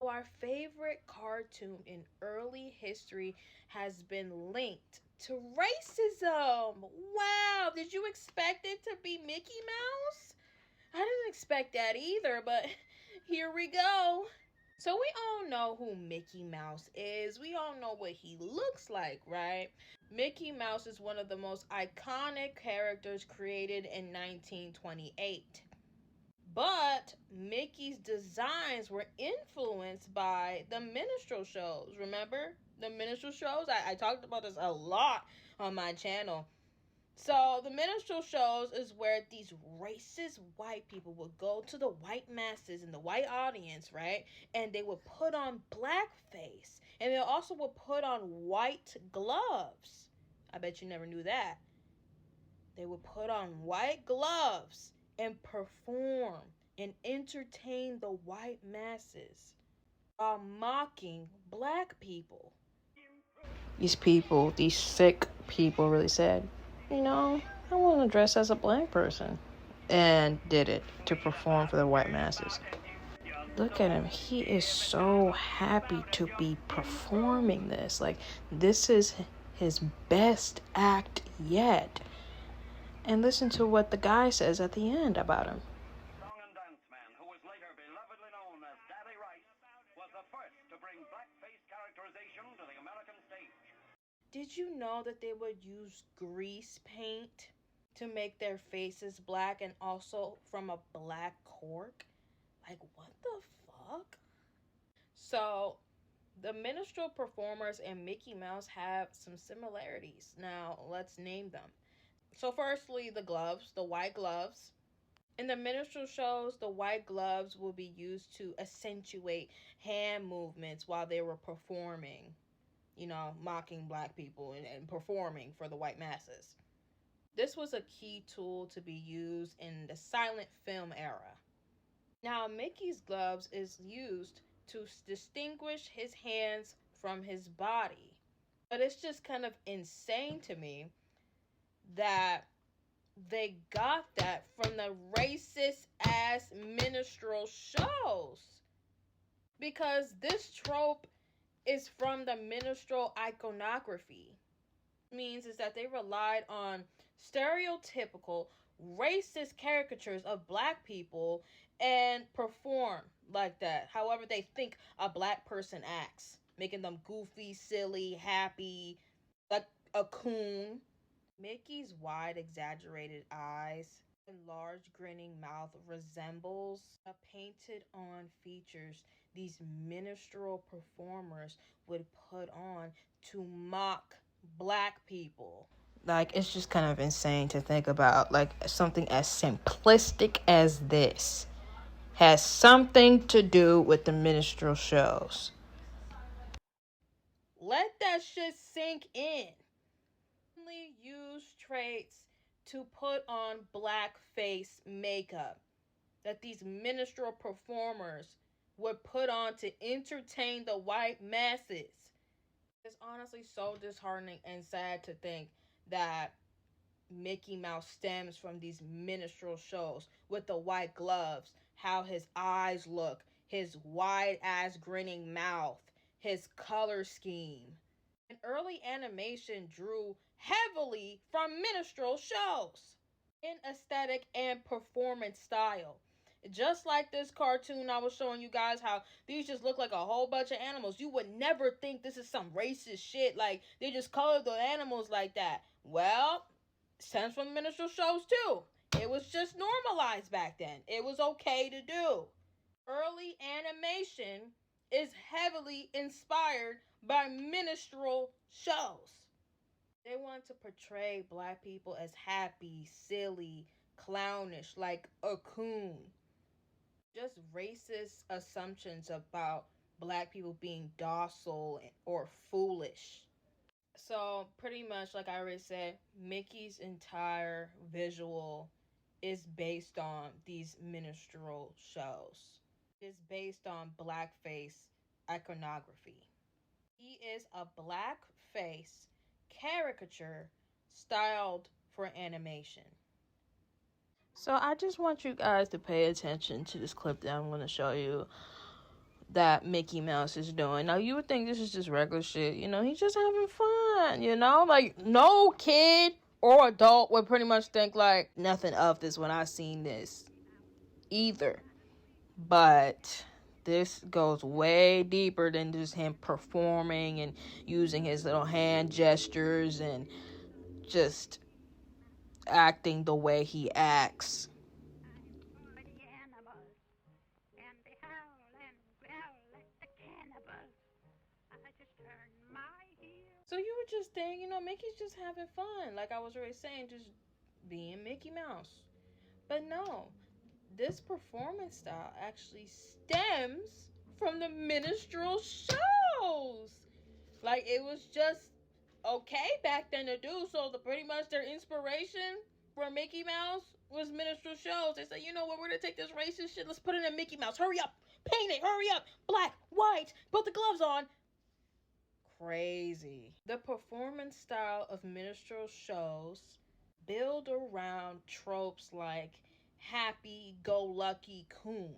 our favorite cartoon in early history has been linked to racism. Wow, did you expect it to be Mickey Mouse? I didn't expect that either, but here we go. So we all know who Mickey Mouse is. We all know what he looks like, right? Mickey Mouse is one of the most iconic characters created in 1928. But Mickey's designs were influenced by the minstrel shows. Remember the minstrel shows? I talked about this a lot on my channel. So the minstrel shows is where these racist white people would go to the white masses and the white audience, right? And they would put on blackface. And they also would put on white gloves. I bet you never knew that. They would put on white gloves and perform and entertain the white masses while mocking black people. These people, these sick people, really said, you know, I want to dress as a black person. And did it to perform for the white masses. Look at him. He is so happy to be performing this. Like, this is his best act yet. And listen to what the guy says at the end about him. Did you know that they would use grease paint to make their faces black and also from a black cork? Like, what the fuck? So, the minstrel performers and Mickey Mouse have some similarities. Now, let's name them. So, firstly, the gloves, the white gloves. In the minstrel shows, the white gloves will be used to accentuate hand movements while they were performing, you know, mocking black people and performing for the white masses. This was a key tool to be used in the silent film era. Now, Mickey's gloves is used to distinguish his hands from his body. But it's just kind of insane to me that they got that from the racist ass minstrel shows. Because this trope is from the minstrel iconography. Means is that they relied on stereotypical racist caricatures of black people and perform like that. However they think a black person acts, making them goofy, silly, happy, like a coon. Mickey's wide, exaggerated eyes and large, grinning mouth resembles a painted on features these minstrel performers would put on to mock black people. Like, it's just kind of insane to think about. Like, something as simplistic as this has something to do with the minstrel shows. Let that shit sink in. Use traits to put on blackface makeup that these minstrel performers would put on to entertain the white masses. It's honestly so disheartening and sad to think that Mickey Mouse stems from these minstrel shows with the white gloves, how his eyes look, his wide ass grinning mouth, his color scheme. And early animation drew heavily from minstrel shows in aesthetic and performance style. Just like this cartoon I was showing you guys, how these just look like a whole bunch of animals. You would never think this is some racist shit, like they just colored the animals like that. Well, stems from minstrel shows too. It was just normalized back then. It was okay to do. Early animation is heavily inspired by minstrel shows. They want to portray black people as happy, silly, clownish, like a coon. Just racist assumptions about black people being docile or foolish. So, pretty much, like I already said, Mickey's entire visual is based on these minstrel shows. It's based on blackface iconography. He is a blackface caricature styled for animation. So I just want you guys to pay attention to this clip that I'm going to show you. that Mickey Mouse is doing. Now, you would think this is just regular shit. You know, he's just having fun, you know? Like, no kid or adult would pretty much think, like, nothing of this when I seen this either. But this goes way deeper than just him performing and using his little hand gestures and just acting the way he acts. So you would just think, you know, Mickey's just having fun. Like I was already saying, just being Mickey Mouse. But no, this performance style actually stems from the minstrel shows. Like, it was just okay back then to do. So pretty much their inspiration for Mickey Mouse was minstrel shows. They said, you know what, we're gonna take this racist shit, let's put it in Mickey Mouse. Hurry up, paint it, hurry up, black, white, put the gloves on. Crazy. The performance style of minstrel shows build around tropes like happy-go-lucky coon.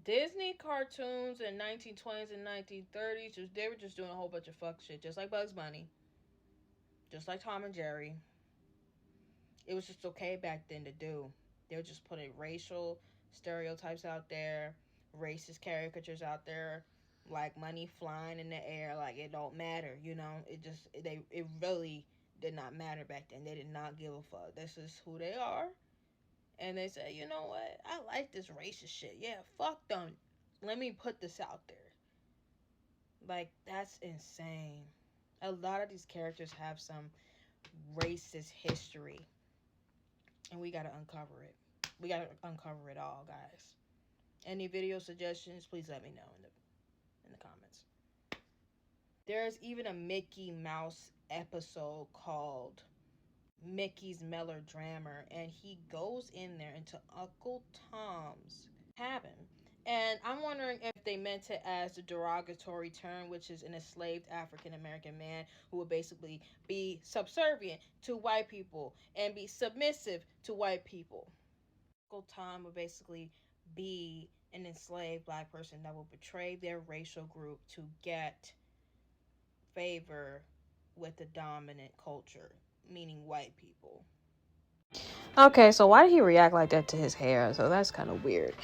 Disney cartoons in 1920s and 1930s, they were just doing a whole bunch of fuck shit, just like Bugs Bunny, just like Tom and Jerry. It was just okay back then to do. They were just putting racial stereotypes out there, racist caricatures out there, like money flying in the air, like it don't matter, you know. It really did not matter back then. They did not give a fuck. This is who they are. And they say, you know what? I like this racist shit. Yeah, fuck them. Let me put this out there. Like, that's insane. A lot of these characters have some racist history. And we gotta uncover it. We gotta uncover it all, guys. Any video suggestions, please let me know in the comments. There's even a Mickey Mouse episode called Mickey's Melodrama, and he goes in there into Uncle Tom's cabin. And I'm wondering if they meant it as a derogatory term, which is an enslaved African American man who would basically be subservient to white people and be submissive to white people. Uncle Tom would basically be an enslaved black person that will betray their racial group to get favor with the dominant culture, meaning white people. Okay, so why did he react like that to his hair? So that's kind of weird.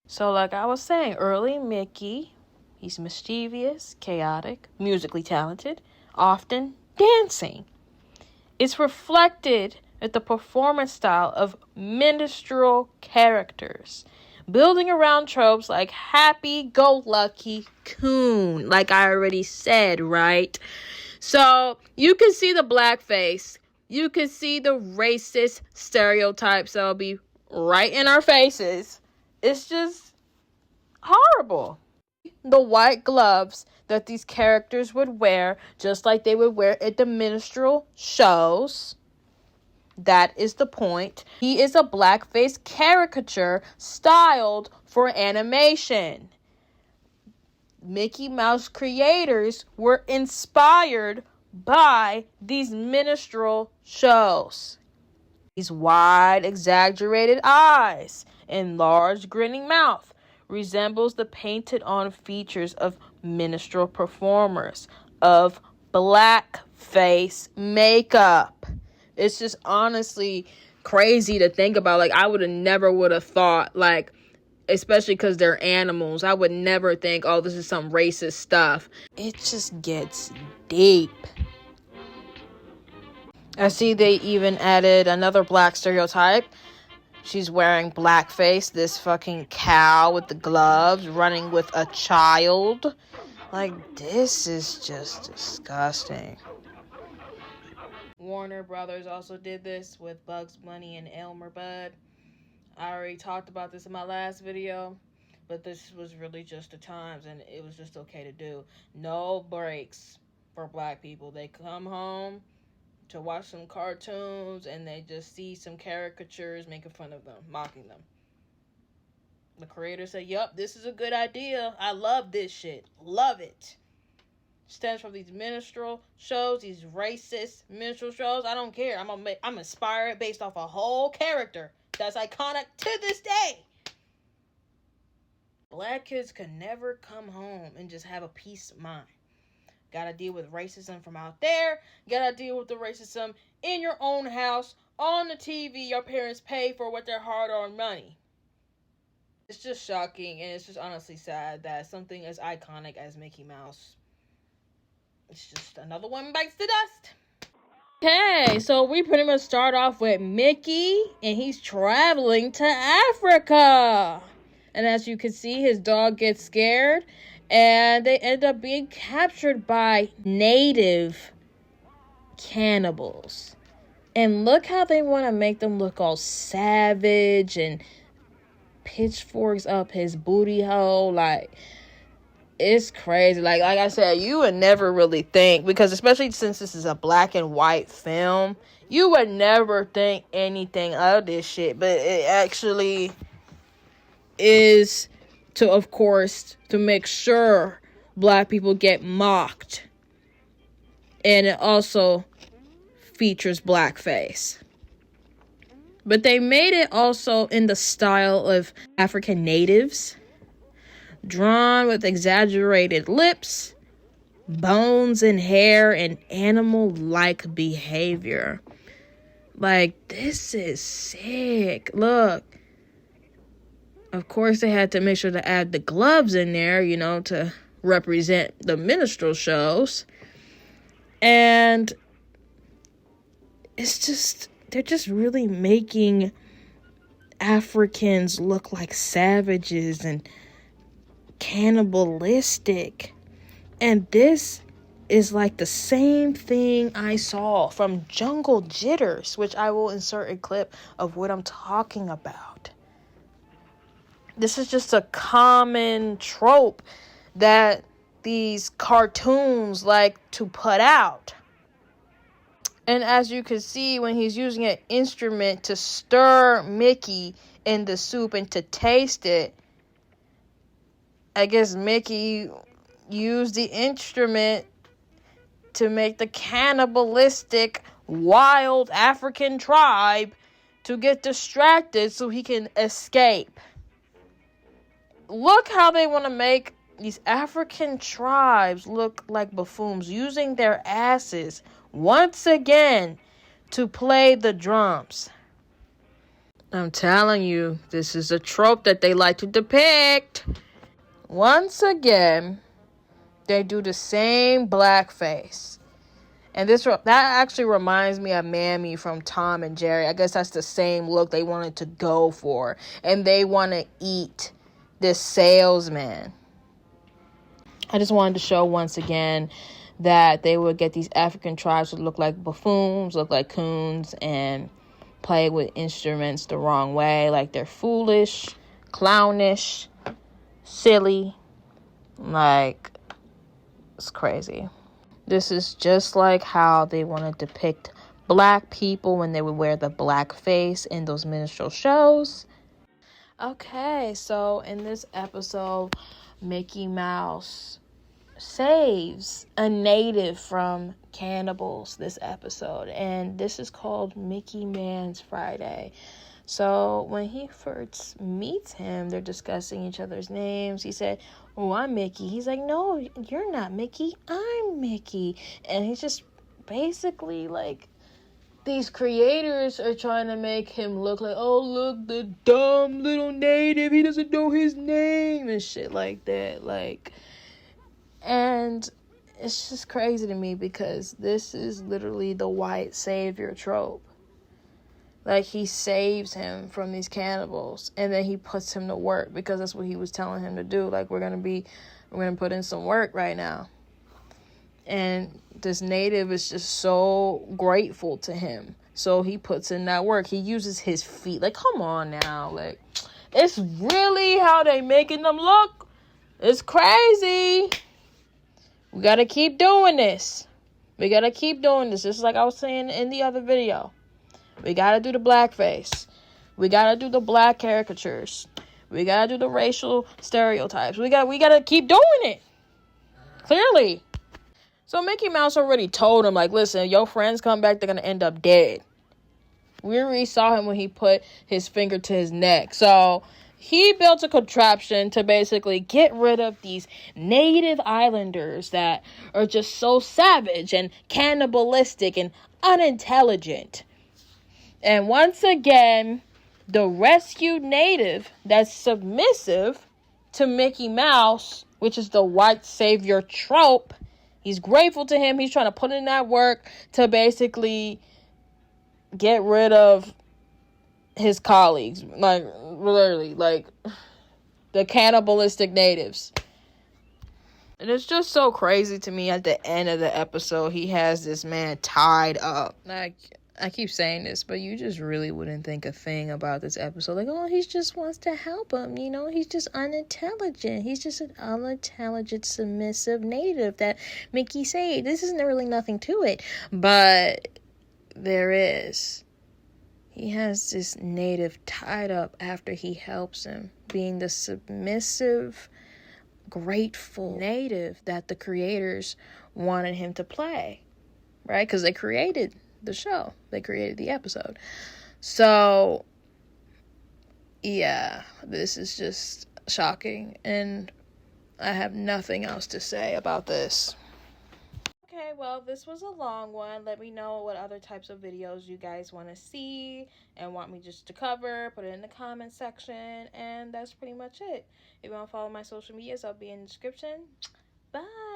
So like I was saying, early Mickey, he's mischievous, chaotic, musically talented, often dancing. It's reflected at the performance style of minstrel characters, building around tropes like happy-go-lucky coon, like I already said, right? So you can see the blackface. You can see the racist stereotypes that'll be right in our faces. It's just horrible. The white gloves that these characters would wear, just like they would wear at the minstrel shows. That is the point. He is a blackface caricature styled for animation. Mickey Mouse creators were inspired by these minstrel shows. These wide, exaggerated eyes and large, grinning mouth resembles the painted-on features of minstrel performers of blackface makeup. It's just honestly crazy to think about. Like, I never would have thought, like, especially because they're animals, I would never think, oh, this is some racist stuff. It just gets deep. I see they even added another black stereotype. She's wearing blackface, this fucking cow with the gloves, running with a child. Like, this is just disgusting. Warner Brothers also did this with Bugs Bunny and Elmer Bud. I already talked about this in my last video, but this was really just the times, and it was just okay to do. No breaks for black people. They come home to watch some cartoons, and they just see some caricatures making fun of them, mocking them. The creator said, yup, this is a good idea. I love this shit. Love it. Stems from these minstrel shows, these racist minstrel shows. I don't care. I'm inspired based off a whole character that's iconic to this day. Black kids could never come home and just have a peace of mind. Gotta deal with racism from out there. Gotta deal with the racism in your own house, on the TV your parents pay for with their hard-earned money. It's just shocking, and it's just honestly sad that something as iconic as Mickey Mouse, it's just another one bites the dust. Okay, so we pretty much start off with Mickey, and he's traveling to Africa. And as you can see, his dog gets scared, and they end up being captured by native cannibals. And look how they want to make them look all savage and pitchforks up his booty hole. Like, it's crazy. Like I said, you would never really think, because especially since this is a black and white film, you would never think anything of this shit. But it actually is to, of course, to make sure black people get mocked. And it also features blackface. But they made it also in the style of African natives, drawn with exaggerated lips, bones and hair, and animal-like behavior. Like, this is sick. Look. Of course, they had to make sure to add the gloves in there, you know, to represent the minstrel shows. And it's just, they're just really making Africans look like savages and cannibalistic. And this is like the same thing I saw from Jungle Jitters, which I will insert a clip of what I'm talking about. This is just a common trope that these cartoons like to put out. And as you can see, when he's using an instrument to stir Mickey in the soup and to taste it, I guess Mickey used the instrument to make the cannibalistic wild African tribe to get distracted so he can escape. Look how they want to make these African tribes look like buffoons, using their asses once again to play the drums. I'm telling you, this is a trope that they like to depict. Once again, they do the same blackface. And that actually reminds me of Mammy from Tom and Jerry. I guess that's the same look they wanted to go for. And they want to eat this salesman. I just wanted to show once again that they would get these African tribes to look like buffoons, look like coons, and play with instruments the wrong way. Like, they're foolish, clownish, silly. Like, it's crazy. This is just like how they want to depict black people when they would wear the black face in those minstrel shows. Okay, so in this episode, Mickey Mouse saves a native from cannibals this episode, and this is called Mickey Man's Friday. So when he first meets him, they're discussing each other's names. He said, "Oh, I'm Mickey." He's like, "No, you're not Mickey. I'm Mickey." And he's just basically like, these creators are trying to make him look like, oh, look, the dumb little native, he doesn't know his name and shit like that. Like, and it's just crazy to me because this is literally the white savior trope. Like, he saves him from these cannibals, and then he puts him to work because that's what he was telling him to do. Like, we're going to put in some work right now. And this native is just so grateful to him. So he puts in that work. He uses his feet. Like, come on now. Like, it's really how they making them look. It's crazy. We got to keep doing this. Just like I was saying in the other video. We got to do the blackface. We got to do the black caricatures. We got to do the racial stereotypes. We got to keep doing it. Clearly. So Mickey Mouse already told him, like, listen, your friends come back, they're going to end up dead. We already saw him when he put his finger to his neck. So he built a contraption to basically get rid of these native islanders that are just so savage and cannibalistic and unintelligent. And once again, the rescued native that's submissive to Mickey Mouse, which is the white savior trope, he's grateful to him. He's trying to put in that work to basically get rid of his colleagues. Like, literally, like, the cannibalistic natives. And it's just so crazy to me at the end of the episode, he has this man tied up. Like, I keep saying this, but you just really wouldn't think a thing about this episode. Like, oh, he just wants to help him, you know? He's just unintelligent. He's just an unintelligent, submissive native that Mickey saved. This isn't really nothing to it. But there is. He has this native tied up after he helps him, being the submissive, grateful native that the creators wanted him to play, right? Because they created the show. They created the episode. So, yeah, this is just shocking, and I have nothing else to say about this. Okay, well, this was a long one. Let me know what other types of videos you guys want to see and want me just to cover. Put it in the comment section, and that's pretty much it. If you want to follow my social medias, I'll be in the description. Bye!